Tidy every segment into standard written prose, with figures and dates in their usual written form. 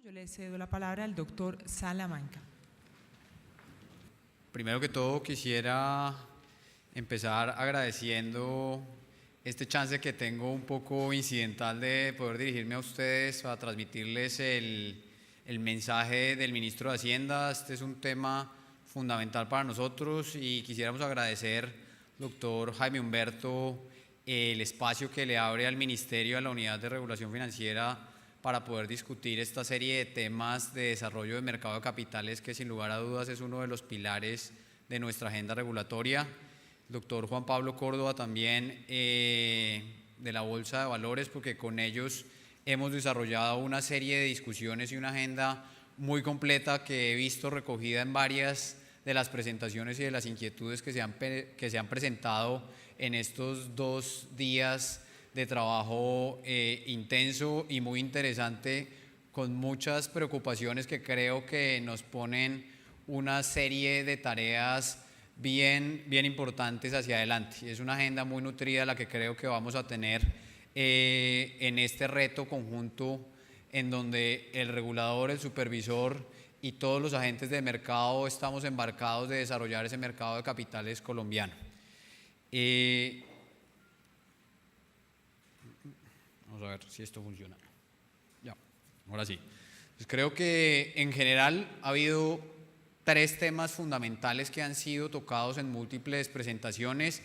Yo le cedo la palabra al doctor Salamanca. Primero que todo quisiera empezar agradeciendo este chance que tengo un poco incidental de poder dirigirme a ustedes para transmitirles el mensaje del ministro de Hacienda. Este es un tema fundamental para nosotros y quisiéramos agradecer, doctor Jaime Humberto, el espacio que le abre al Ministerio, a la Unidad de Regulación Financiera, para poder discutir esta serie de temas de desarrollo de mercado de capitales que sin lugar a dudas es uno de los pilares de nuestra agenda regulatoria. El doctor Juan Pablo Córdoba también de la Bolsa de Valores, porque con ellos hemos desarrollado una serie de discusiones y una agenda muy completa que he visto recogida en varias de las presentaciones y de las inquietudes que se han presentado en estos 2 días de trabajo intenso y muy interesante, con muchas preocupaciones que creo que nos ponen una serie de tareas bien importantes hacia adelante. Es una agenda muy nutrida la que creo que vamos a tener en este reto conjunto, en donde el regulador, el supervisor y todos los agentes de mercado estamos embarcados de desarrollar ese mercado de capitales colombiano. Vamos a ver si esto funciona. Ya, ahora sí. Pues creo que en general ha habido 3 temas fundamentales que han sido tocados en múltiples presentaciones,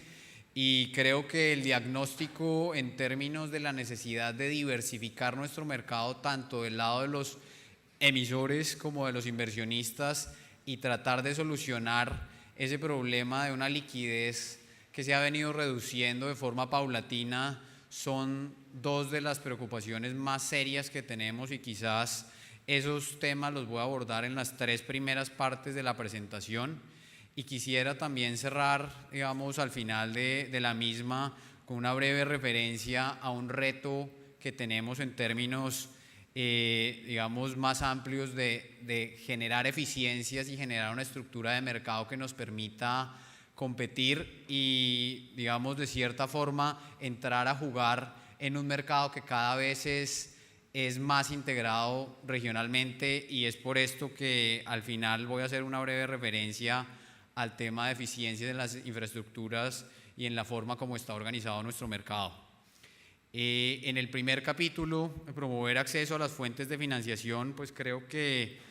y creo que el diagnóstico en términos de la necesidad de diversificar nuestro mercado, tanto del lado de los emisores como de los inversionistas, y tratar de solucionar ese problema de una liquidez que se ha venido reduciendo de forma paulatina, son 2 de las preocupaciones más serias que tenemos, y quizás esos temas los voy a abordar en las 3 primeras partes de la presentación. Y quisiera también cerrar, digamos, al final de la misma con una breve referencia a un reto que tenemos en términos, digamos, más amplios de generar eficiencias y generar una estructura de mercado que nos permita competir y, digamos, de cierta forma entrar a jugar en un mercado que cada vez es más integrado regionalmente, y es por esto que al final voy a hacer una breve referencia al tema de eficiencia de las infraestructuras y en la forma como está organizado nuestro mercado. En el primer capítulo, promover acceso a las fuentes de financiación, pues creo que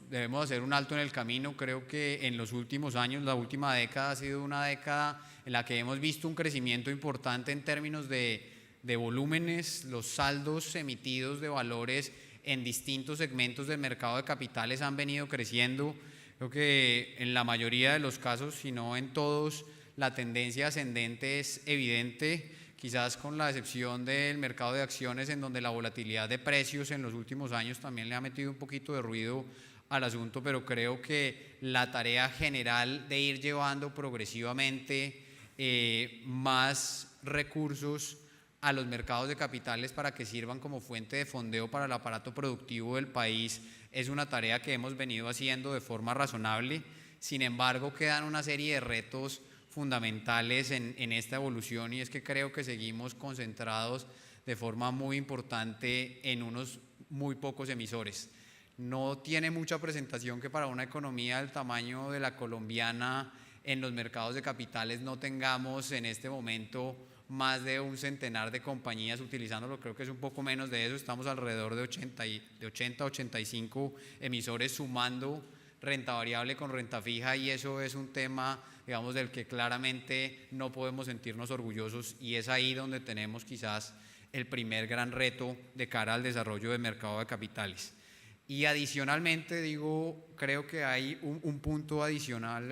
debemos hacer un alto en el camino. Creo que en los últimos años, la última década ha sido una década en la que hemos visto un crecimiento importante en términos de volúmenes. Los saldos emitidos de valores en distintos segmentos del mercado de capitales han venido creciendo. Creo que en la mayoría de los casos, si no en todos, la tendencia ascendente es evidente, quizás con la excepción del mercado de acciones, en donde la volatilidad de precios en los últimos años también le ha metido un poquito de ruido al asunto, pero creo que la tarea general de ir llevando progresivamente más recursos a los mercados de capitales para que sirvan como fuente de fondeo para el aparato productivo del país es una tarea que hemos venido haciendo de forma razonable. Sin embargo, quedan una serie de retos fundamentales en esta evolución, y es que creo que seguimos concentrados de forma muy importante en unos muy pocos emisores. No tiene mucha presentación que para una economía del tamaño de la colombiana en los mercados de capitales no tengamos en este momento más de un centenar de compañías utilizándolo. Creo que es un poco menos de eso, estamos alrededor de 80 85 emisores sumando renta variable con renta fija, y eso es un tema, digamos, del que claramente no podemos sentirnos orgullosos, y es ahí donde tenemos quizás el primer gran reto de cara al desarrollo del mercado de capitales. Y adicionalmente, creo que hay un punto adicional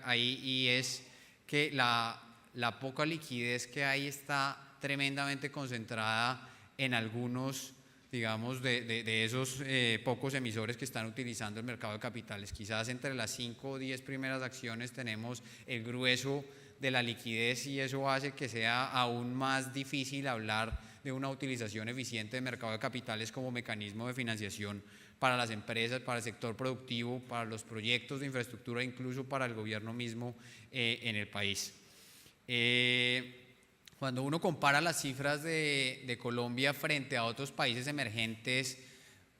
ahí, y es que la poca liquidez que hay está tremendamente concentrada en algunos, digamos, de esos pocos emisores que están utilizando el mercado de capitales. Quizás entre las 5 o 10 primeras acciones tenemos el grueso de la liquidez, y eso hace que sea aún más difícil hablar de una utilización eficiente del mercado de capitales como mecanismo de financiación para las empresas, para el sector productivo, para los proyectos de infraestructura, incluso para el gobierno mismo en el país. Cuando uno compara las cifras de Colombia frente a otros países emergentes,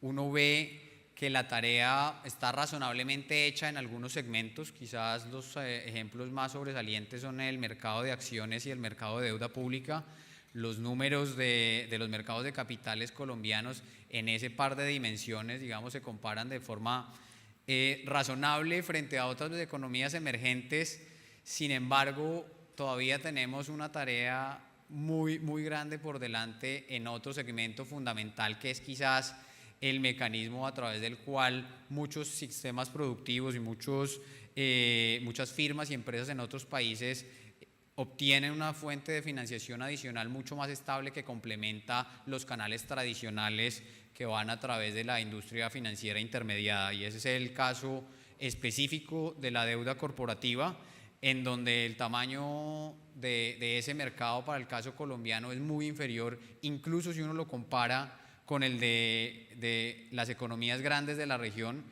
uno ve que la tarea está razonablemente hecha en algunos segmentos. Quizás los ejemplos más sobresalientes son el mercado de acciones y el mercado de deuda pública. Los números de los mercados de capitales colombianos en ese par de dimensiones, digamos, se comparan de forma razonable frente a otras economías emergentes. Sin embargo, todavía tenemos una tarea muy, muy grande por delante en otro segmento fundamental, que es quizás el mecanismo a través del cual muchos sistemas productivos y muchas firmas y empresas en otros países obtienen una fuente de financiación adicional mucho más estable que complementa los canales tradicionales que van a través de la industria financiera intermediada. Y ese es el caso específico de la deuda corporativa, en donde el tamaño de ese mercado para el caso colombiano es muy inferior, incluso si uno lo compara con el de las economías grandes de la región,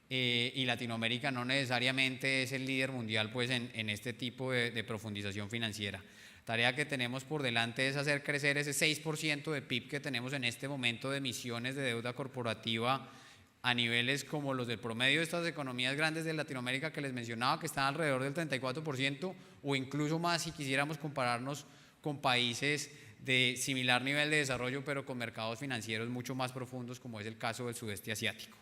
y Latinoamérica no necesariamente es el líder mundial pues, en este tipo de profundización financiera. Tarea que tenemos por delante es hacer crecer ese 6% de PIB que tenemos en este momento de emisiones de deuda corporativa a niveles como los del promedio de estas economías grandes de Latinoamérica que les mencionaba, que están alrededor del 34%, o incluso más si quisiéramos compararnos con países de similar nivel de desarrollo, pero con mercados financieros mucho más profundos, como es el caso del sudeste asiático.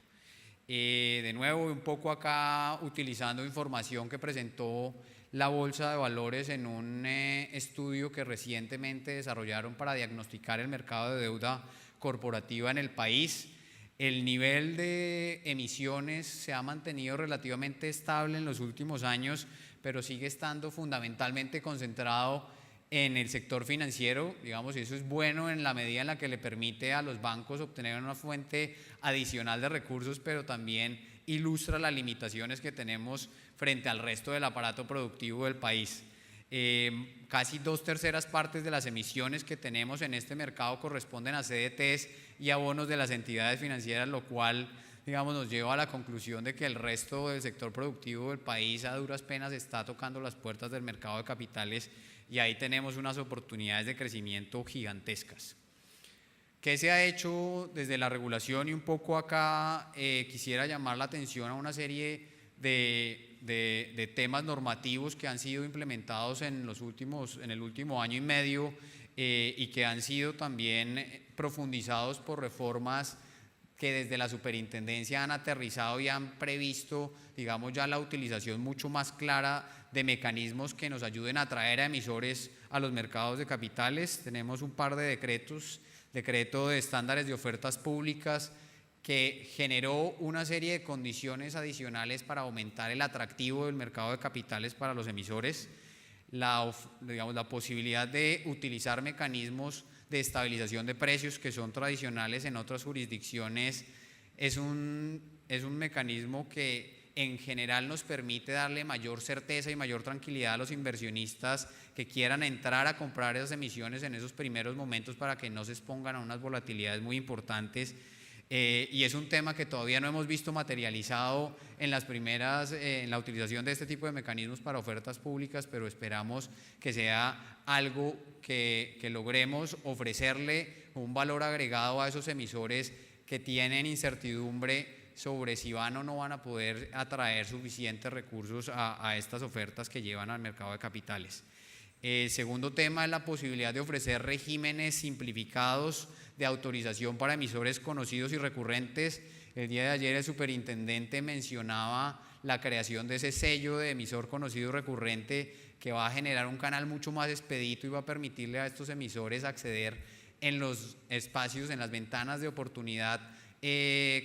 De nuevo, un poco acá utilizando información que presentó la Bolsa de Valores en un estudio que recientemente desarrollaron para diagnosticar el mercado de deuda corporativa en el país. El nivel de emisiones se ha mantenido relativamente estable en los últimos años, pero sigue estando fundamentalmente concentrado en el sector financiero, digamos, y eso es bueno en la medida en la que le permite a los bancos obtener una fuente adicional de recursos, pero también ilustra las limitaciones que tenemos frente al resto del aparato productivo del país. Casi 2/3 partes de las emisiones que tenemos en este mercado corresponden a CDTs y a bonos de las entidades financieras, lo cual, digamos, nos lleva a la conclusión de que el resto del sector productivo del país a duras penas está tocando las puertas del mercado de capitales, y ahí tenemos unas oportunidades de crecimiento gigantescas. ¿Qué se ha hecho desde la regulación? Y un poco acá quisiera llamar la atención a una serie de temas normativos que han sido implementados en el último año y medio, y que han sido también profundizados por reformas que desde la superintendencia han aterrizado y han previsto, digamos, ya la utilización mucho más clara de mecanismos que nos ayuden a atraer a emisores a los mercados de capitales. Tenemos un par de decretos, decreto de estándares de ofertas públicas, que generó una serie de condiciones adicionales para aumentar el atractivo del mercado de capitales para los emisores, la posibilidad de utilizar mecanismos de estabilización de precios que son tradicionales en otras jurisdicciones. Es un mecanismo que en general nos permite darle mayor certeza y mayor tranquilidad a los inversionistas que quieran entrar a comprar esas emisiones en esos primeros momentos para que no se expongan a unas volatilidades muy importantes. Y es un tema que todavía no hemos visto materializado en la utilización de este tipo de mecanismos para ofertas públicas, pero esperamos que sea algo que logremos ofrecerle un valor agregado a esos emisores que tienen incertidumbre sobre si van o no van a poder atraer suficientes recursos a estas ofertas que llevan al mercado de capitales. Segundo tema es la posibilidad de ofrecer regímenes simplificados de autorización para emisores conocidos y recurrentes. El día de ayer el superintendente mencionaba la creación de ese sello de emisor conocido y recurrente, que va a generar un canal mucho más expedito y va a permitirle a estos emisores acceder en los espacios, en las ventanas de oportunidad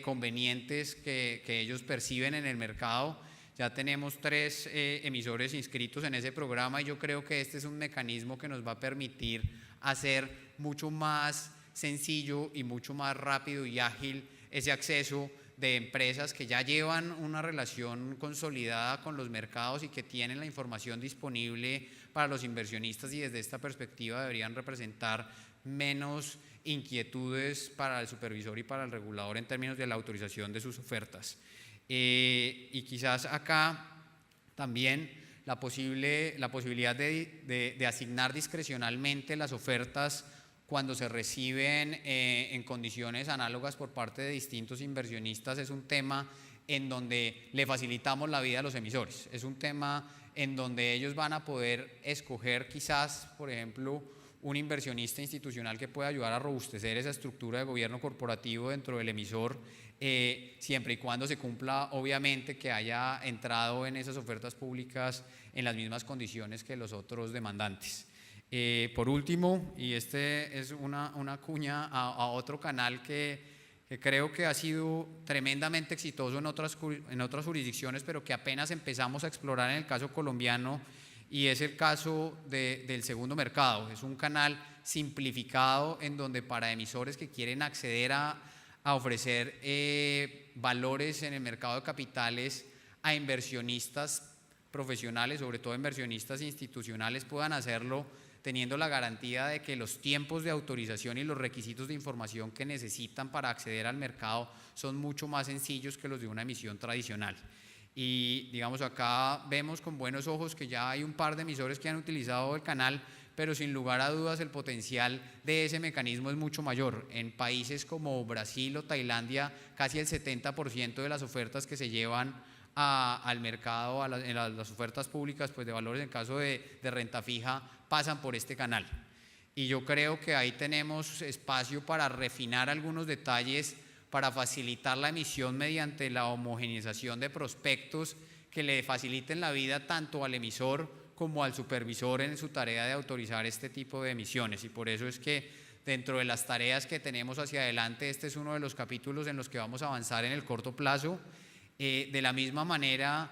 convenientes que ellos perciben en el mercado. Ya tenemos 3 emisores inscritos en ese programa, y yo creo que este es un mecanismo que nos va a permitir hacer mucho más sencillo y mucho más rápido y ágil ese acceso de empresas que ya llevan una relación consolidada con los mercados y que tienen la información disponible para los inversionistas, y desde esta perspectiva deberían representar menos inquietudes para el supervisor y para el regulador en términos de la autorización de sus ofertas. Y quizás acá también la posibilidad de asignar discrecionalmente las ofertas cuando se reciben en condiciones análogas por parte de distintos inversionistas, es un tema en donde le facilitamos la vida a los emisores. Es un tema en donde ellos van a poder escoger quizás, por ejemplo, un inversionista institucional que pueda ayudar a robustecer esa estructura de gobierno corporativo dentro del emisor, siempre y cuando se cumpla, obviamente, que haya entrado en esas ofertas públicas en las mismas condiciones que los otros demandantes. Por último, y este es una cuña a otro canal que creo que ha sido tremendamente exitoso en otras jurisdicciones, pero que apenas empezamos a explorar en el caso colombiano, y es el caso del segundo mercado. Es un canal simplificado en donde para emisores que quieren acceder a ofrecer valores en el mercado de capitales a inversionistas profesionales, sobre todo inversionistas institucionales, puedan hacerlo teniendo la garantía de que los tiempos de autorización y los requisitos de información que necesitan para acceder al mercado son mucho más sencillos que los de una emisión tradicional. Y digamos, acá vemos con buenos ojos que ya hay un par de emisores que han utilizado el canal, pero sin lugar a dudas el potencial de ese mecanismo es mucho mayor. En países como Brasil o Tailandia, casi el 70% de las ofertas que se llevan al mercado, en las ofertas públicas pues de valores en caso de renta fija, pasan por este canal. Y yo creo que ahí tenemos espacio para refinar algunos detalles, para facilitar la emisión mediante la homogeneización de prospectos que le faciliten la vida tanto al emisor como al supervisor en su tarea de autorizar este tipo de emisiones. Y por eso es que dentro de las tareas que tenemos hacia adelante, este es uno de los capítulos en los que vamos a avanzar en el corto plazo, de la misma manera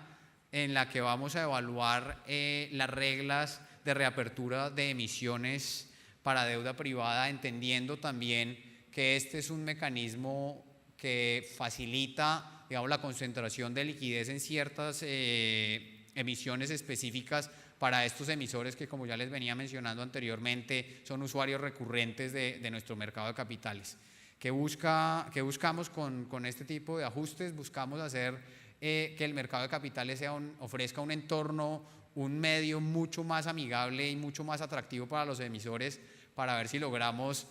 en la que vamos a evaluar las reglas de reapertura de emisiones para deuda privada, entendiendo también que este es un mecanismo que facilita, digamos, la concentración de liquidez en ciertas emisiones específicas para estos emisores que, como ya les venía mencionando anteriormente, son usuarios recurrentes de nuestro mercado de capitales. ¿Qué buscamos con este tipo de ajustes? Buscamos hacer que el mercado de capitales ofrezca un entorno, un medio mucho más amigable y mucho más atractivo para los emisores, para ver si logramos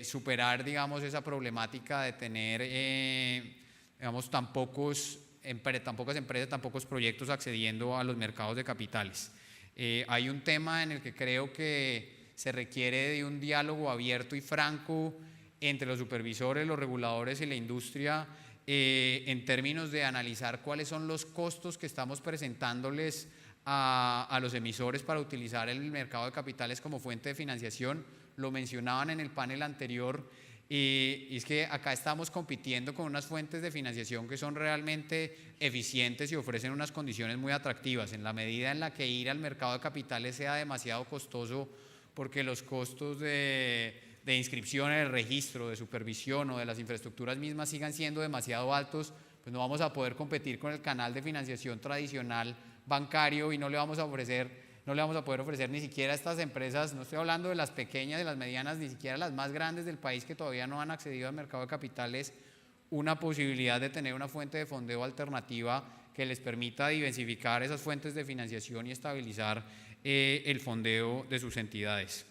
superar, digamos, esa problemática de tener, digamos, tan pocas empresas, tan pocos proyectos accediendo a los mercados de capitales. Hay un tema en el que creo que se requiere de un diálogo abierto y franco entre los supervisores, los reguladores y la industria, en términos de analizar cuáles son los costos que estamos presentándoles a los emisores para utilizar el mercado de capitales como fuente de financiación. Lo mencionaban en el panel anterior, y es que acá estamos compitiendo con unas fuentes de financiación que son realmente eficientes y ofrecen unas condiciones muy atractivas. En la medida en la que ir al mercado de capitales sea demasiado costoso, porque los costos de inscripción en el registro, de supervisión o de las infraestructuras mismas sigan siendo demasiado altos, pues no vamos a poder competir con el canal de financiación tradicional bancario, y no le vamos a poder ofrecer ni siquiera a estas empresas, no estoy hablando de las pequeñas, de las medianas, ni siquiera las más grandes del país que todavía no han accedido al mercado de capitales, una posibilidad de tener una fuente de fondeo alternativa que les permita diversificar esas fuentes de financiación y estabilizar el fondeo de sus entidades.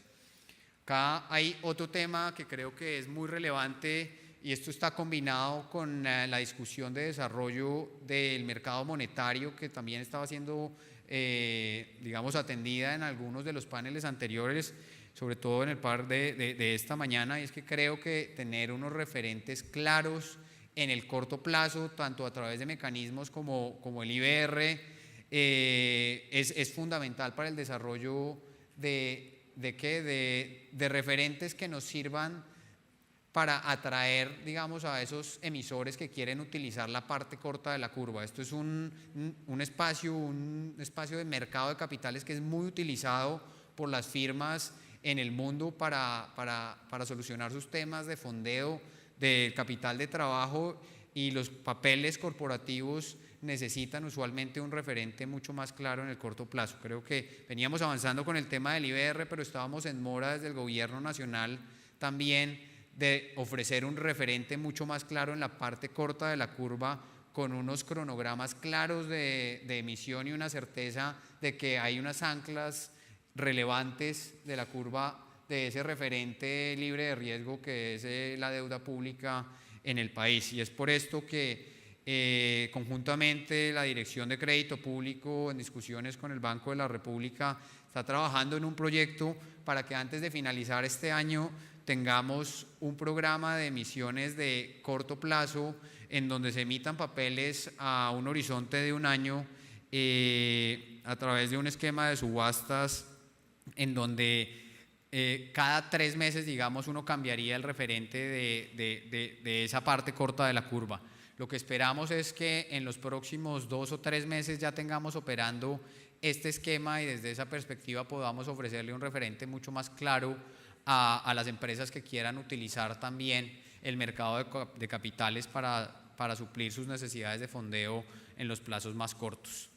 Acá hay otro tema que creo que es muy relevante, y esto está combinado con la discusión de desarrollo del mercado monetario, que también estaba siendo digamos, atendida en algunos de los paneles anteriores, sobre todo en el par de esta mañana. Y es que creo que tener unos referentes claros en el corto plazo, tanto a través de mecanismos como el IBR, es fundamental para el desarrollo de referentes que nos sirvan para atraer, digamos, a esos emisores que quieren utilizar la parte corta de la curva. Esto es un espacio de mercado de capitales que es muy utilizado por las firmas en el mundo para solucionar sus temas de fondeo del capital de trabajo, y los papeles corporativos necesitan usualmente un referente mucho más claro en el corto plazo. Creo que veníamos avanzando con el tema del IBR, pero estábamos en mora desde el gobierno nacional también de ofrecer un referente mucho más claro en la parte corta de la curva, con unos cronogramas claros de emisión y una certeza de que hay unas anclas relevantes de la curva de ese referente libre de riesgo que es la deuda pública en el país. Y es por esto que conjuntamente la Dirección de Crédito Público, en discusiones con el Banco de la República, está trabajando en un proyecto para que antes de finalizar este año tengamos un programa de emisiones de corto plazo en donde se emitan papeles a un horizonte de un año a través de un esquema de subastas en donde cada 3 meses, digamos, uno cambiaría el referente de esa parte corta de la curva. Lo que esperamos es que en los próximos 2 o 3 meses ya tengamos operando este esquema y desde esa perspectiva podamos ofrecerle un referente mucho más claro a las empresas que quieran utilizar también el mercado de capitales para suplir sus necesidades de fondeo en los plazos más cortos.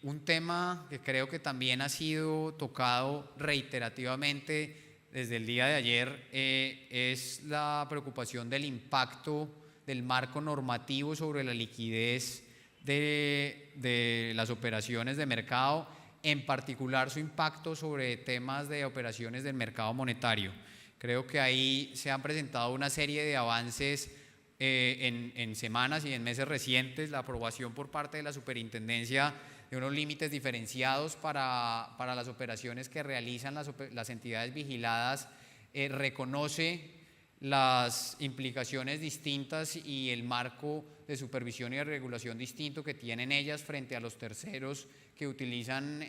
Un tema que creo que también ha sido tocado reiterativamente desde el día de ayer es la preocupación del impacto del marco normativo sobre la liquidez de las operaciones de mercado, en particular su impacto sobre temas de operaciones del mercado monetario. Creo que ahí se han presentado una serie de avances en semanas y en meses recientes, la aprobación por parte de la superintendencia de unos límites diferenciados para las operaciones que realizan las entidades vigiladas, reconoce las implicaciones distintas y el marco de supervisión y de regulación distinto que tienen ellas frente a los terceros que utilizan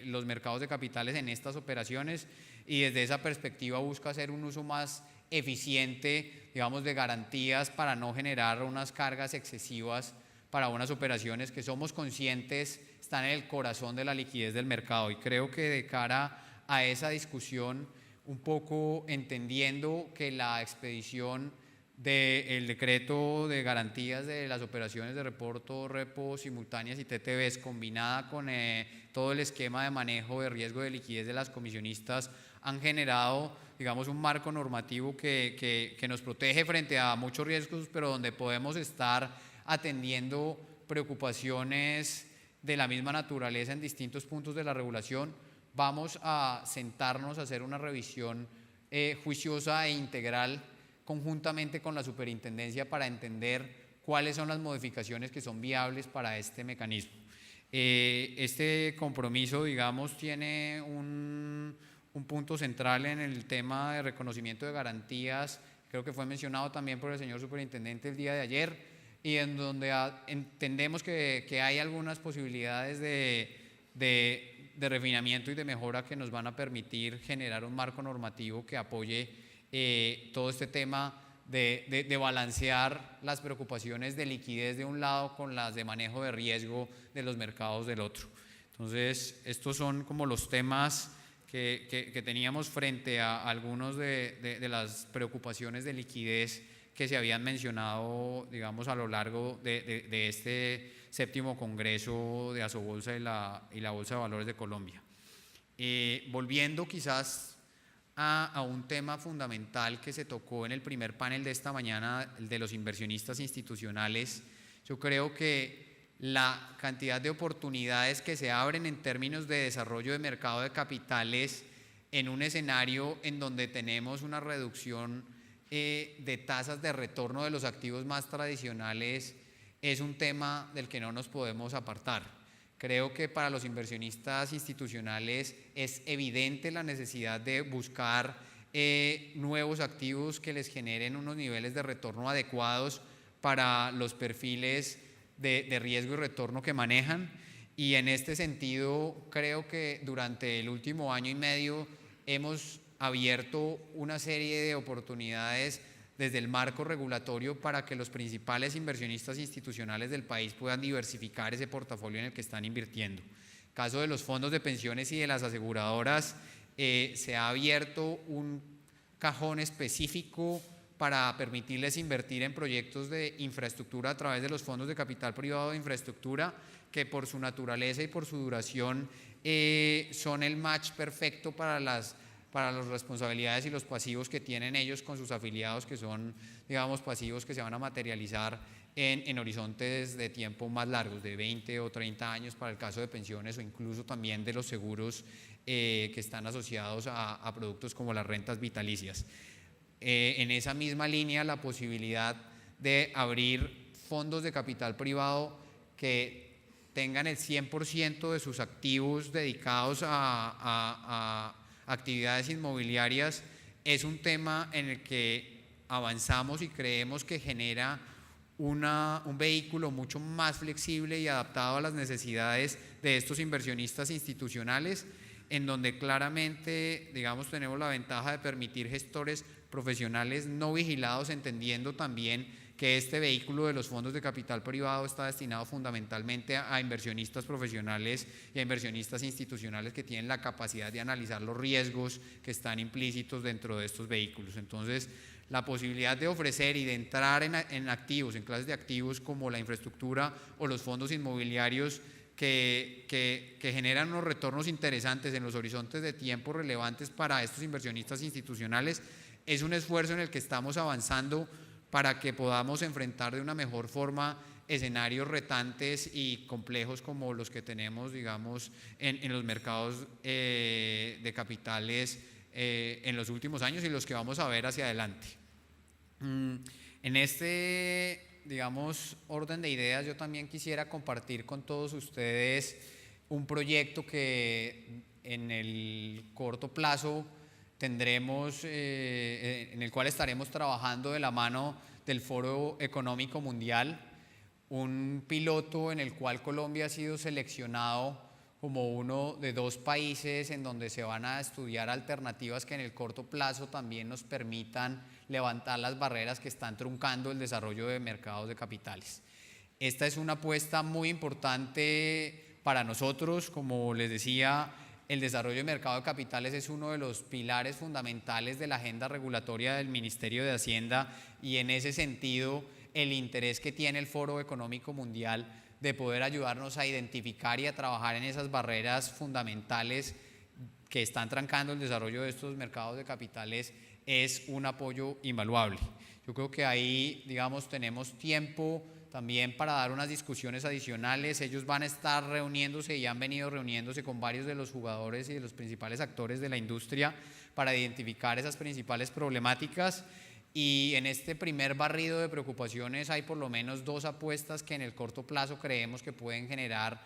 los mercados de capitales en estas operaciones, y desde esa perspectiva busca hacer un uso más eficiente, digamos, de garantías para no generar unas cargas excesivas para unas operaciones que somos conscientes están en el corazón de la liquidez del mercado. Y creo que de cara a esa discusión, un poco entendiendo que la expedición del decreto de garantías de las operaciones de repo simultáneas y TTBs combinada con todo el esquema de manejo de riesgo de liquidez de las comisionistas han generado, digamos, un marco normativo que nos protege frente a muchos riesgos, pero donde podemos estar atendiendo preocupaciones de la misma naturaleza en distintos puntos de la regulación. Vamos a sentarnos a hacer una revisión juiciosa e integral conjuntamente con la superintendencia para entender cuáles son las modificaciones que son viables para este mecanismo. Este compromiso, digamos, tiene un punto central en el tema de reconocimiento de garantías, creo que fue mencionado también por el señor superintendente el día de ayer, y en donde entendemos que hay algunas posibilidades de refinamiento y de mejora que nos van a permitir generar un marco normativo que apoye todo este tema de balancear las preocupaciones de liquidez de un lado con las de manejo de riesgo de los mercados del otro. Entonces, estos son como los temas que teníamos frente a algunos de las preocupaciones de liquidez que se habían mencionado, digamos, a lo largo de este 7º Congreso de Asobolsa y la Bolsa de Valores de Colombia. Volviendo quizás a un tema fundamental que se tocó en el primer panel de esta mañana, el de los inversionistas institucionales, yo creo que la cantidad de oportunidades que se abren en términos de desarrollo de mercado de capitales en un escenario en donde tenemos una reducción de tasas de retorno de los activos más tradicionales es un tema del que no nos podemos apartar. Creo que para los inversionistas institucionales es evidente la necesidad de buscar nuevos activos que les generen unos niveles de retorno adecuados para los perfiles de riesgo y retorno que manejan, y en este sentido creo que durante el último año y medio hemos abierto una serie de oportunidades desde el marco regulatorio para que los principales inversionistas institucionales del país puedan diversificar ese portafolio en el que están invirtiendo. Caso de los fondos de pensiones y de las aseguradoras, se ha abierto un cajón específico para permitirles invertir en proyectos de infraestructura a través de los fondos de capital privado de infraestructura, que por su naturaleza y por su duración son el match perfecto para las responsabilidades y los pasivos que tienen ellos con sus afiliados, que son, digamos, pasivos que se van a materializar en horizontes de tiempo más largos, de 20 o 30 años para el caso de pensiones, o incluso también de los seguros que están asociados a productos como las rentas vitalicias. En esa misma línea, la posibilidad de abrir fondos de capital privado que tengan el 100% de sus activos dedicados a actividades inmobiliarias es un tema en el que avanzamos y creemos que genera un vehículo mucho más flexible y adaptado a las necesidades de estos inversionistas institucionales, en donde claramente, digamos, tenemos la ventaja de permitir gestores profesionales no vigilados, entendiendo también que este vehículo de los fondos de capital privado está destinado fundamentalmente a inversionistas profesionales y a inversionistas institucionales que tienen la capacidad de analizar los riesgos que están implícitos dentro de estos vehículos. Entonces, la posibilidad de ofrecer y de entrar en activos, en clases de activos como la infraestructura o los fondos inmobiliarios que generan unos retornos interesantes en los horizontes de tiempo relevantes para estos inversionistas institucionales, es un esfuerzo en el que estamos avanzando para que podamos enfrentar de una mejor forma escenarios retantes y complejos como los que tenemos, digamos, en los mercados de capitales en los últimos años y los que vamos a ver hacia adelante. En este, digamos, orden de ideas, yo también quisiera compartir con todos ustedes un proyecto que en el corto plazo tendremos, en el cual estaremos trabajando de la mano del Foro Económico Mundial, un piloto en el cual Colombia ha sido seleccionado como uno de 2 países en donde se van a estudiar alternativas que en el corto plazo también nos permitan levantar las barreras que están truncando el desarrollo de mercados de capitales. Esta es una apuesta muy importante para nosotros. Como les decía, el desarrollo de mercado de capitales es uno de los pilares fundamentales de la agenda regulatoria del Ministerio de Hacienda, y en ese sentido el interés que tiene el Foro Económico Mundial de poder ayudarnos a identificar y a trabajar en esas barreras fundamentales que están trancando el desarrollo de estos mercados de capitales es un apoyo invaluable. Yo creo que ahí, digamos, tenemos tiempo también para dar unas discusiones adicionales. Ellos van a estar reuniéndose y han venido reuniéndose con varios de los jugadores y de los principales actores de la industria para identificar esas principales problemáticas. Y en este primer barrido de preocupaciones hay por lo menos 2 apuestas que en el corto plazo creemos que pueden generar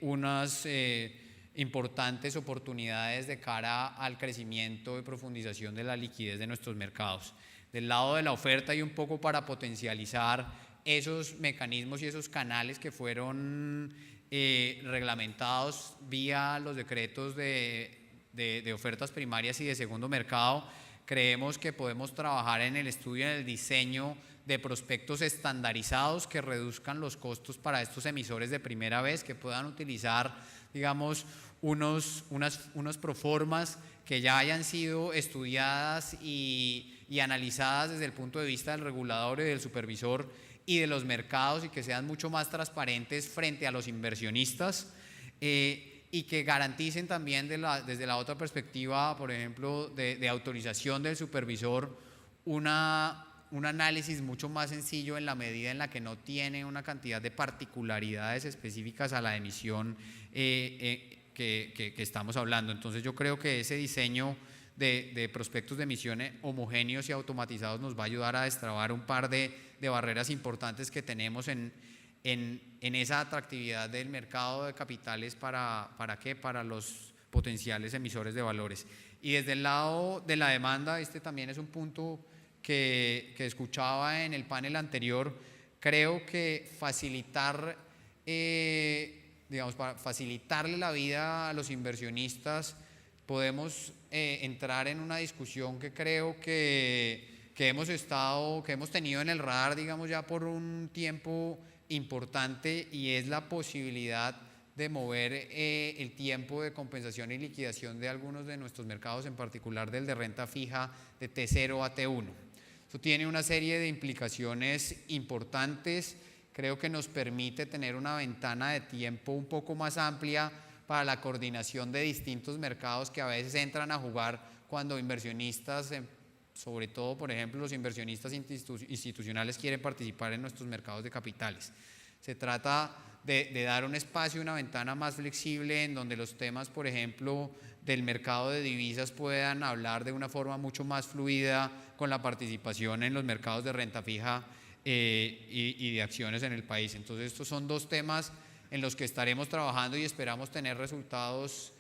unas importantes oportunidades de cara al crecimiento y profundización de la liquidez de nuestros mercados. Del lado de la oferta, y un poco para potencializar esos mecanismos y esos canales que fueron reglamentados vía los decretos de ofertas primarias y de segundo mercado, creemos que podemos trabajar en el estudio y en el diseño de prospectos estandarizados que reduzcan los costos para estos emisores de primera vez, que puedan utilizar, digamos, unos proformas que ya hayan sido estudiadas y analizadas desde el punto de vista del regulador y del supervisor y de los mercados, y que sean mucho más transparentes frente a los inversionistas, y que garanticen también desde la otra perspectiva, por ejemplo, de autorización del supervisor, un análisis mucho más sencillo en la medida en la que no tiene una cantidad de particularidades específicas a la emisión que estamos hablando. Entonces yo creo que ese diseño de prospectos de emisión homogéneos y automatizados nos va a ayudar a destrabar un par de barreras importantes que tenemos en esa atractividad del mercado de capitales para los potenciales emisores de valores. Y desde el lado de la demanda, este también es un punto que escuchaba en el panel anterior. Creo que para facilitarle la vida a los inversionistas, podemos entrar en una discusión que creo que hemos tenido en el radar, digamos, ya por un tiempo importante, y es la posibilidad de mover el tiempo de compensación y liquidación de algunos de nuestros mercados, en particular del de renta fija de T0 a T1. Esto tiene una serie de implicaciones importantes. Creo que nos permite tener una ventana de tiempo un poco más amplia para la coordinación de distintos mercados que a veces entran a jugar cuando inversionistas, sobre todo, por ejemplo, los inversionistas institucionales, quieren participar en nuestros mercados de capitales. Se trata de dar un espacio, una ventana más flexible en donde los temas, por ejemplo, del mercado de divisas puedan hablar de una forma mucho más fluida con la participación en los mercados de renta fija y de acciones en el país. Entonces estos son dos temas en los que estaremos trabajando y esperamos tener resultados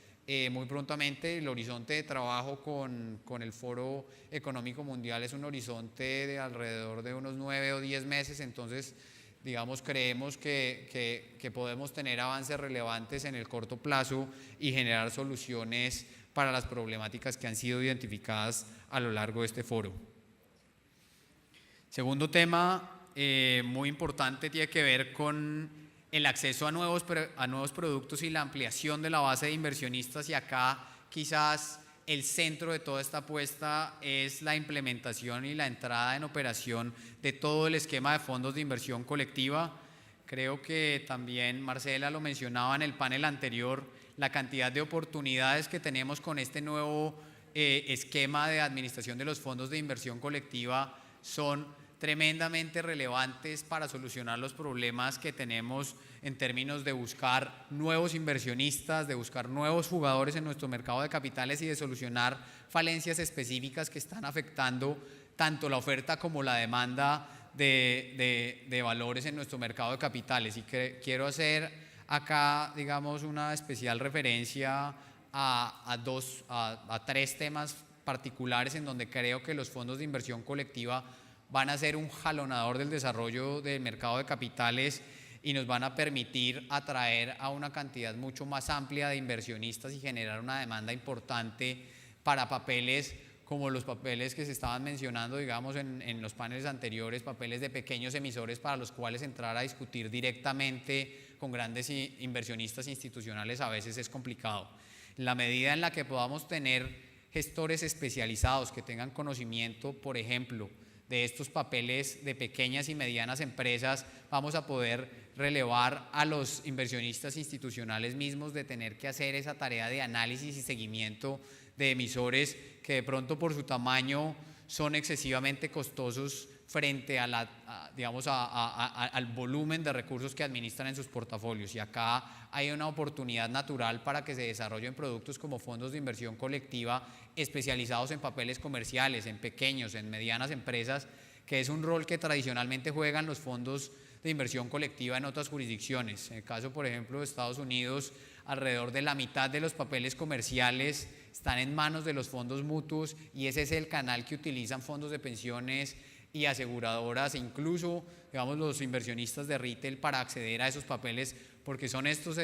muy prontamente. El horizonte de trabajo con el Foro Económico Mundial es un horizonte de alrededor de unos 9 o 10 meses, entonces digamos creemos que podemos tener avances relevantes en el corto plazo y generar soluciones para las problemáticas que han sido identificadas a lo largo de este foro. Segundo tema muy importante tiene que ver con el acceso a nuevos productos y la ampliación de la base de inversionistas, y acá quizás el centro de toda esta apuesta es la implementación y la entrada en operación de todo el esquema de fondos de inversión colectiva. Creo que también Marcela lo mencionaba en el panel anterior, la cantidad de oportunidades que tenemos con este nuevo esquema de administración de los fondos de inversión colectiva son tremendamente relevantes para solucionar los problemas que tenemos en términos de buscar nuevos inversionistas, de buscar nuevos jugadores en nuestro mercado de capitales y de solucionar falencias específicas que están afectando tanto la oferta como la demanda de valores en nuestro mercado de capitales. Y quiero hacer acá, digamos, una especial referencia a tres temas particulares en donde creo que los fondos de inversión colectiva van a ser un jalonador del desarrollo del mercado de capitales y nos van a permitir atraer a una cantidad mucho más amplia de inversionistas y generar una demanda importante para papeles como los papeles que se estaban mencionando, digamos, en los paneles anteriores, papeles de pequeños emisores para los cuales entrar a discutir directamente con grandes inversionistas institucionales a veces es complicado. En la medida en la que podamos tener gestores especializados que tengan conocimiento, por ejemplo, de estos papeles de pequeñas y medianas empresas, vamos a poder relevar a los inversionistas institucionales mismos de tener que hacer esa tarea de análisis y seguimiento de emisores que de pronto por su tamaño son excesivamente costosos frente a al volumen de recursos que administran en sus portafolios. Y acá hay una oportunidad natural para que se desarrollen productos como fondos de inversión colectiva especializados en papeles comerciales, en pequeños, en medianas empresas, que es un rol que tradicionalmente juegan los fondos de inversión colectiva en otras jurisdicciones. En el caso, por ejemplo, de Estados Unidos, alrededor de la mitad de los papeles comerciales están en manos de los fondos mutuos, y ese es el canal que utilizan fondos de pensiones y aseguradoras e incluso, digamos, los inversionistas de retail para acceder a esos papeles, porque son estos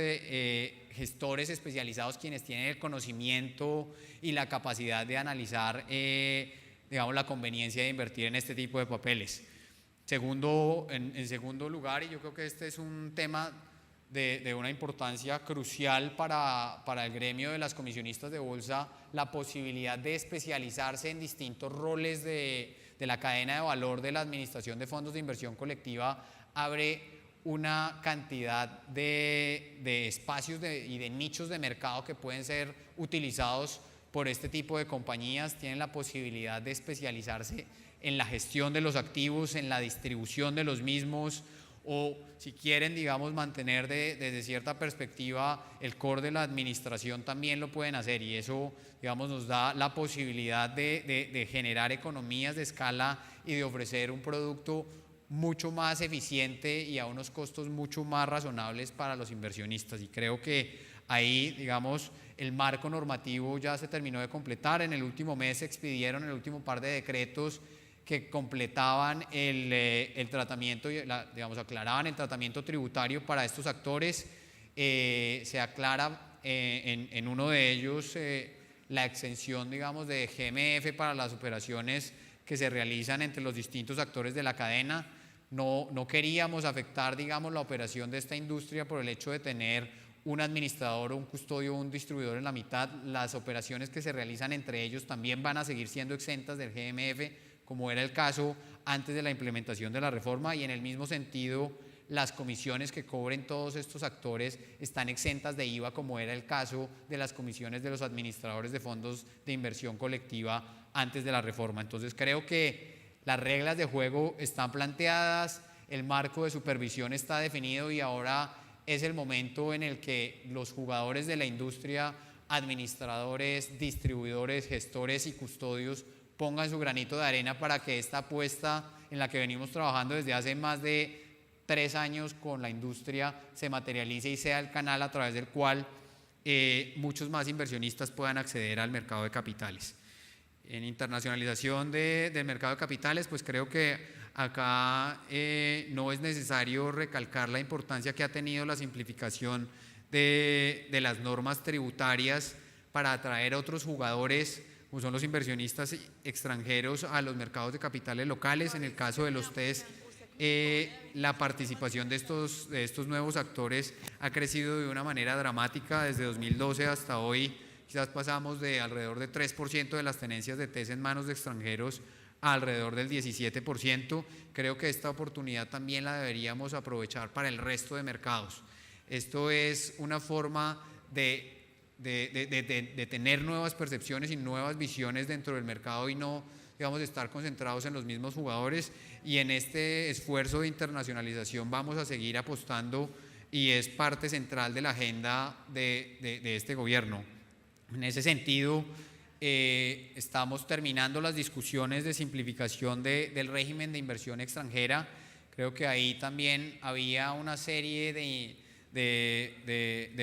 gestores especializados quienes tienen el conocimiento y la capacidad de analizar, digamos, la conveniencia de invertir en este tipo de papeles. En segundo lugar, y yo creo que este es un tema de una importancia crucial para el gremio de las comisionistas de bolsa, la posibilidad de especializarse en distintos roles de la cadena de valor de la administración de fondos de inversión colectiva abre una cantidad de espacios y de nichos de mercado que pueden ser utilizados por este tipo de compañías. Tienen la posibilidad de especializarse en la gestión de los activos, en la distribución de los mismos, o si quieren, digamos, mantener desde cierta perspectiva el core de la administración, también lo pueden hacer, y eso, digamos, nos da la posibilidad de generar economías de escala y de ofrecer un producto mucho más eficiente y a unos costos mucho más razonables para los inversionistas. Y creo que ahí, digamos, el marco normativo ya se terminó de completar. En el último mes se expidieron el último par de decretos que completaban el tratamiento, digamos, aclaraban el tratamiento tributario para estos actores. Se aclara en uno de ellos la exención, digamos, de GMF para las operaciones que se realizan entre los distintos actores de la cadena. No queríamos afectar, digamos, la operación de esta industria por el hecho de tener un administrador o un custodio o un distribuidor en la mitad. Las operaciones que se realizan entre ellos también van a seguir siendo exentas del GMF, como era el caso antes de la implementación de la reforma, y en el mismo sentido las comisiones que cobren todos estos actores están exentas de IVA, como era el caso de las comisiones de los administradores de fondos de inversión colectiva antes de la reforma. Entonces creo que las reglas de juego están planteadas, el marco de supervisión está definido y ahora es el momento en el que los jugadores de la industria, administradores, distribuidores, gestores y custodios pongan su granito de arena para que esta apuesta en la que venimos trabajando desde hace más de 3 años con la industria se materialice y sea el canal a través del cual muchos más inversionistas puedan acceder al mercado de capitales. En internacionalización del mercado de capitales, pues creo que acá no es necesario recalcar la importancia que ha tenido la simplificación de las normas tributarias para atraer a otros jugadores, como son los inversionistas extranjeros, a los mercados de capitales locales. En el caso de los TES, la participación de estos nuevos actores ha crecido de una manera dramática desde 2012 hasta hoy. Quizás pasamos de alrededor de 3% de las tenencias de TES en manos de extranjeros a alrededor del 17%. Creo que esta oportunidad también la deberíamos aprovechar para el resto de mercados. Esto es una forma de tener nuevas percepciones y nuevas visiones dentro del mercado y no, digamos, estar concentrados en los mismos jugadores, y en este esfuerzo de internacionalización vamos a seguir apostando y es parte central de la agenda de este gobierno. En ese sentido, estamos terminando las discusiones de simplificación del régimen de inversión extranjera. Creo que ahí también había una serie de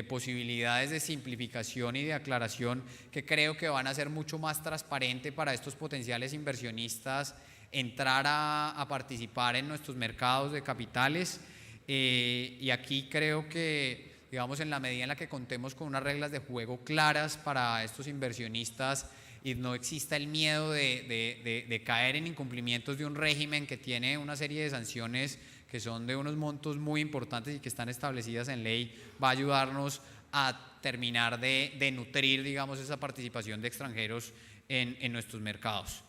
posibilidades de simplificación y de aclaración que creo que van a ser mucho más transparente para estos potenciales inversionistas entrar a participar en nuestros mercados de capitales, y aquí creo que, digamos, en la medida en la que contemos con unas reglas de juego claras para estos inversionistas y no exista el miedo de caer en incumplimientos de un régimen que tiene una serie de sanciones que son de unos montos muy importantes y que están establecidas en ley, va a ayudarnos a terminar de nutrir, digamos, esa participación de extranjeros en nuestros mercados.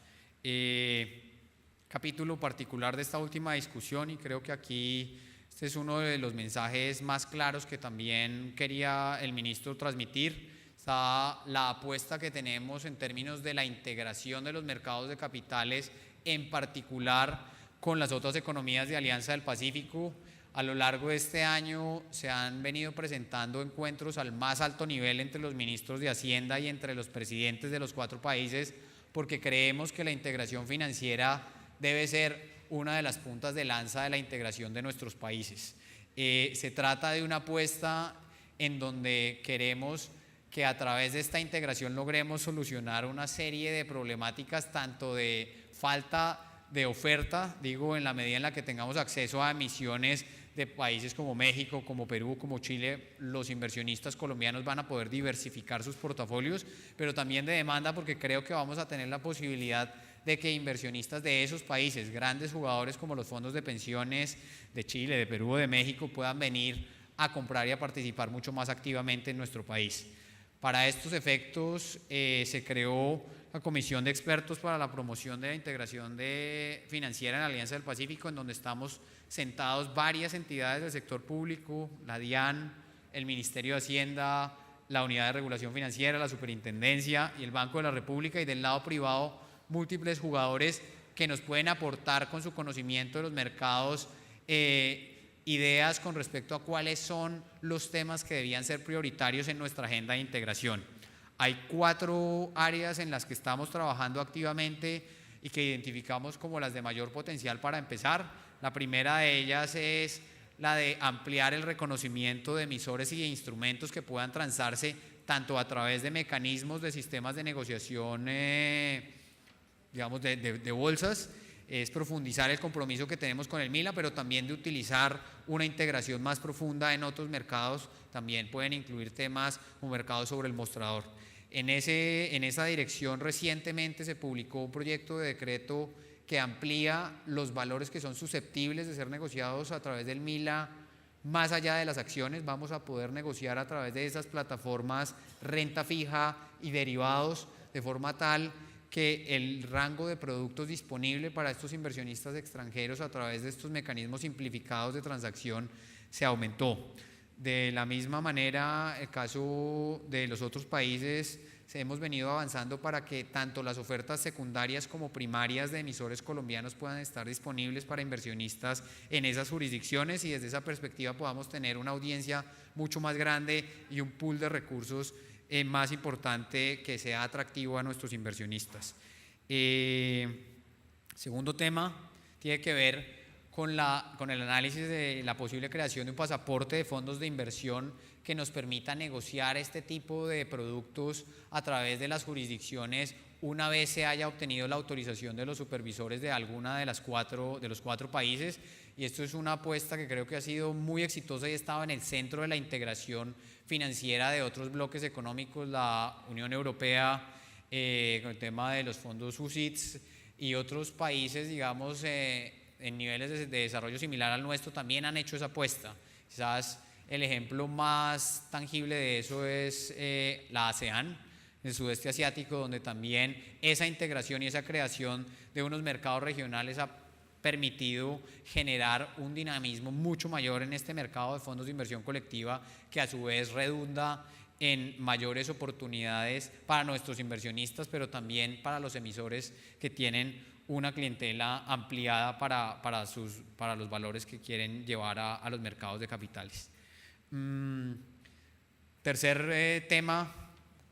Capítulo particular de esta última discusión, y creo que aquí este es uno de los mensajes más claros que también quería el ministro transmitir, está la apuesta que tenemos en términos de la integración de los mercados de capitales, en particular con las otras economías de Alianza del Pacífico. A lo largo de este año se han venido presentando encuentros al más alto nivel entre los ministros de Hacienda y entre los presidentes de los 4 países, porque creemos que la integración financiera debe ser una de las puntas de lanza de la integración de nuestros países. Se trata de una apuesta en donde queremos que a través de esta integración logremos solucionar una serie de problemáticas, tanto de falta de oferta, digo, en la medida en la que tengamos acceso a emisiones de países como México, como Perú, como Chile, los inversionistas colombianos van a poder diversificar sus portafolios, pero también de demanda, porque creo que vamos a tener la posibilidad de que inversionistas de esos países, grandes jugadores como los fondos de pensiones de Chile, de Perú o de México, puedan venir a comprar y a participar mucho más activamente en nuestro país. Para estos efectos se creó la Comisión de Expertos para la Promoción de la Integración Financiera en la Alianza del Pacífico, en donde estamos sentados varias entidades del sector público, la DIAN, el Ministerio de Hacienda, la Unidad de Regulación Financiera, la Superintendencia y el Banco de la República, y del lado privado múltiples jugadores que nos pueden aportar con su conocimiento de los mercados ideas con respecto a cuáles son los temas que debían ser prioritarios en nuestra agenda de integración. Hay 4 áreas en las que estamos trabajando activamente y que identificamos como las de mayor potencial para empezar. La primera de ellas es la de ampliar el reconocimiento de emisores y de instrumentos que puedan transarse tanto a través de mecanismos de sistemas de negociación, digamos, de bolsas. Es profundizar el compromiso que tenemos con el MILA, pero también de utilizar una integración más profunda en otros mercados. También pueden incluir temas como mercados sobre el mostrador. En esa dirección, recientemente se publicó un proyecto de decreto que amplía los valores que son susceptibles de ser negociados a través del MILA más allá de las acciones. Vamos a poder negociar a través de esas plataformas renta fija y derivados, de forma tal que el rango de productos disponible para estos inversionistas extranjeros a través de estos mecanismos simplificados de transacción se aumentó. De la misma manera, el caso de los otros países, hemos venido avanzando para que tanto las ofertas secundarias como primarias de emisores colombianos puedan estar disponibles para inversionistas en esas jurisdicciones, y desde esa perspectiva podamos tener una audiencia mucho más grande y un pool de recursos más importante que sea atractivo a nuestros inversionistas. Segundo tema tiene que ver con el análisis de la posible creación de un pasaporte de fondos de inversión que nos permita negociar este tipo de productos a través de las jurisdicciones una vez se haya obtenido la autorización de los supervisores de alguna de los cuatro países. Y esto es una apuesta que creo que ha sido muy exitosa y ha estado en el centro de la integración financiera de otros bloques económicos, la Unión Europea, con el tema de los fondos UCITS, y otros países, digamos, en niveles de desarrollo similar al nuestro también han hecho esa apuesta. Quizás el ejemplo más tangible de eso es la ASEAN, el sudeste asiático, donde también esa integración y esa creación de unos mercados regionales ha permitido generar un dinamismo mucho mayor en este mercado de fondos de inversión colectiva, que a su vez redunda en mayores oportunidades para nuestros inversionistas, pero también para los emisores que tienen una clientela ampliada para los valores que quieren llevar a los mercados de capitales. Tercer tema,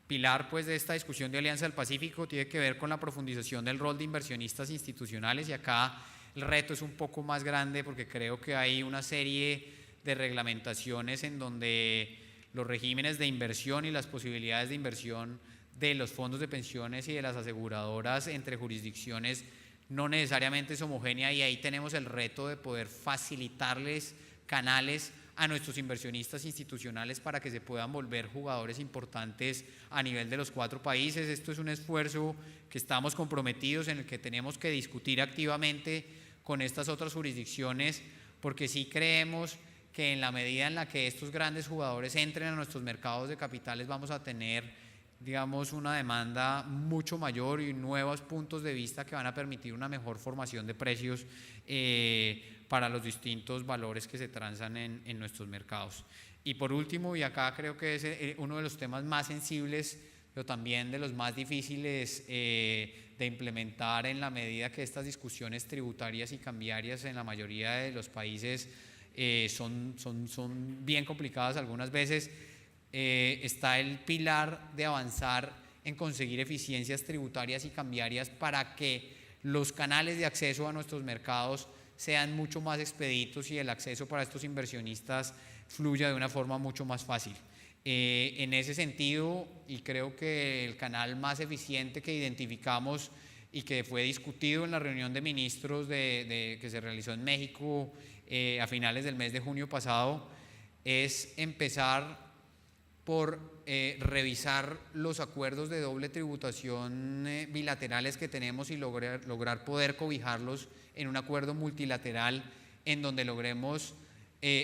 pilar pues de esta discusión de Alianza del Pacífico, tiene que ver con la profundización del rol de inversionistas institucionales, y acá el reto es un poco más grande porque creo que hay una serie de reglamentaciones en donde los regímenes de inversión y las posibilidades de inversión de los fondos de pensiones y de las aseguradoras entre jurisdicciones no necesariamente es homogénea, y ahí tenemos el reto de poder facilitarles canales a nuestros inversionistas institucionales para que se puedan volver jugadores importantes a nivel de los 4 países. Esto es un esfuerzo que estamos comprometidos, en el que tenemos que discutir activamente con estas otras jurisdicciones, porque sí creemos que en la medida en la que estos grandes jugadores entren a nuestros mercados de capitales vamos a tener, digamos, una demanda mucho mayor y nuevos puntos de vista que van a permitir una mejor formación de precios para los distintos valores que se transan en nuestros mercados. Y por último, y acá creo que es uno de los temas más sensibles, pero también de los más difíciles de implementar, en la medida que estas discusiones tributarias y cambiarias en la mayoría de los países son bien complicadas algunas veces, está el pilar de avanzar en conseguir eficiencias tributarias y cambiarias para que los canales de acceso a nuestros mercados sean mucho más expeditos y el acceso para estos inversionistas fluya de una forma mucho más fácil. En ese sentido, y creo que el canal más eficiente que identificamos y que fue discutido en la reunión de ministros que se realizó en México a finales del mes de junio pasado, es empezar por revisar los acuerdos de doble tributación bilaterales que tenemos y lograr poder cobijarlos en un acuerdo multilateral en donde logremos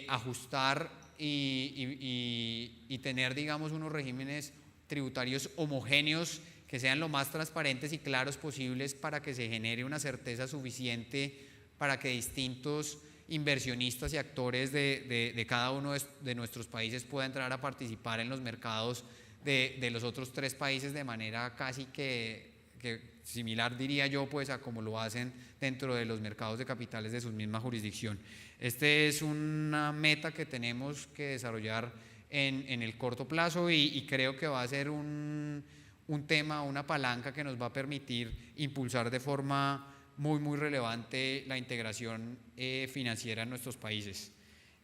ajustar y tener, digamos, unos regímenes tributarios homogéneos que sean lo más transparentes y claros posibles, para que se genere una certeza suficiente para que distintos inversionistas y actores de cada uno de nuestros países puedan entrar a participar en los mercados de los otros 3 países de manera casi que similar, diría yo, pues a como lo hacen dentro de los mercados de capitales de su misma jurisdicción. Este es una meta que tenemos que desarrollar en el corto plazo, y creo que va a ser un tema, una palanca que nos va a permitir impulsar de forma muy relevante la integración financiera en nuestros países.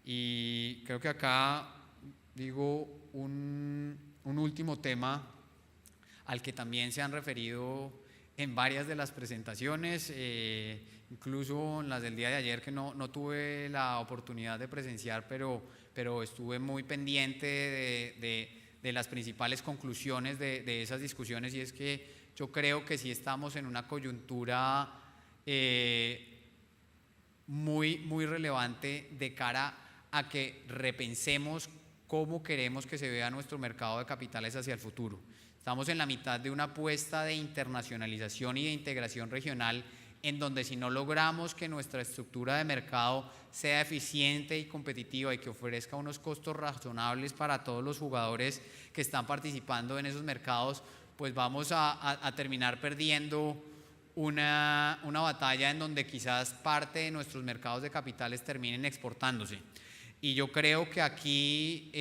Y creo que acá digo un último tema al que también se han referido en varias de las presentaciones, incluso en las del día de ayer, que no tuve la oportunidad de presenciar, pero estuve muy pendiente de las principales conclusiones de esas discusiones, y es que yo creo que sí estamos en una coyuntura muy relevante de cara a que repensemos cómo queremos que se vea nuestro mercado de capitales hacia el futuro. Estamos en la mitad de una apuesta de internacionalización y de integración regional, en donde si no logramos que nuestra estructura de mercado sea eficiente y competitiva y que ofrezca unos costos razonables para todos los jugadores que están participando en esos mercados, pues vamos a terminar perdiendo una batalla en donde quizás parte de nuestros mercados de capitales terminen exportándose. Y yo creo que aquí,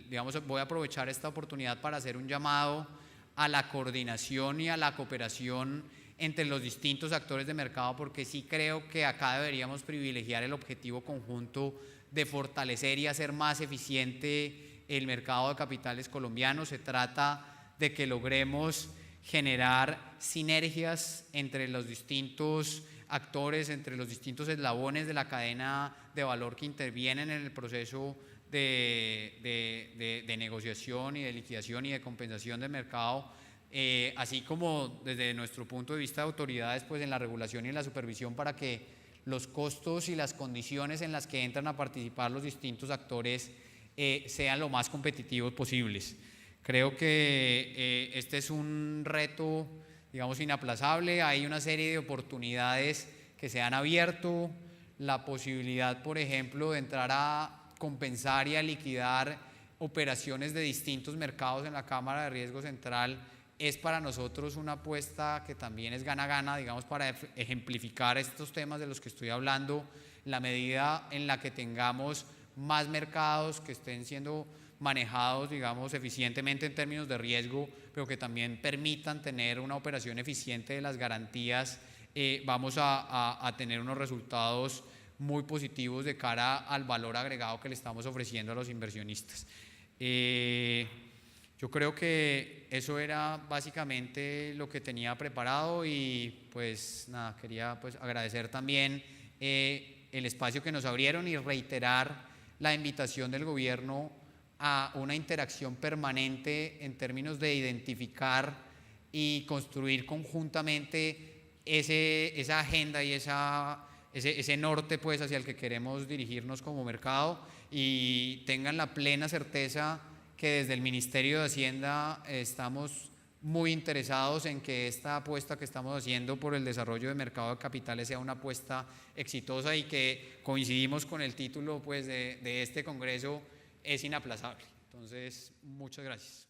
digamos, voy a aprovechar esta oportunidad para hacer un llamado a la coordinación y a la cooperación entre los distintos actores de mercado, porque sí creo que acá deberíamos privilegiar el objetivo conjunto de fortalecer y hacer más eficiente el mercado de capitales colombiano. Se trata de que logremos generar sinergias entre los distintos actores, entre los distintos eslabones de la cadena de valor que intervienen en el proceso de negociación y de liquidación y de compensación del mercado, así como desde nuestro punto de vista de autoridades, pues en la regulación y en la supervisión, para que los costos y las condiciones en las que entran a participar los distintos actores sean lo más competitivos posibles. Creo que este es un reto, digamos, inaplazable. Hay una serie de oportunidades que se han abierto, la posibilidad, por ejemplo, de entrar a compensar y a liquidar operaciones de distintos mercados en la Cámara de Riesgo Central es para nosotros una apuesta que también es gana-gana, digamos, para ejemplificar estos temas de los que estoy hablando. La medida en la que tengamos más mercados que estén siendo manejados, digamos, eficientemente en términos de riesgo, pero que también permitan tener una operación eficiente de las garantías, vamos a tener unos resultados muy positivos de cara al valor agregado que le estamos ofreciendo a los inversionistas. Yo creo que eso era básicamente lo que tenía preparado y pues nada, quería pues agradecer también el espacio que nos abrieron y reiterar la invitación del gobierno a una interacción permanente en términos de identificar y construir conjuntamente esa agenda y ese norte pues hacia el que queremos dirigirnos como mercado, y tengan la plena certeza que desde el Ministerio de Hacienda estamos muy interesados en que esta apuesta que estamos haciendo por el desarrollo del mercado de capitales sea una apuesta exitosa, y que coincidimos con el título pues de este congreso, es inaplazable. Entonces, muchas gracias.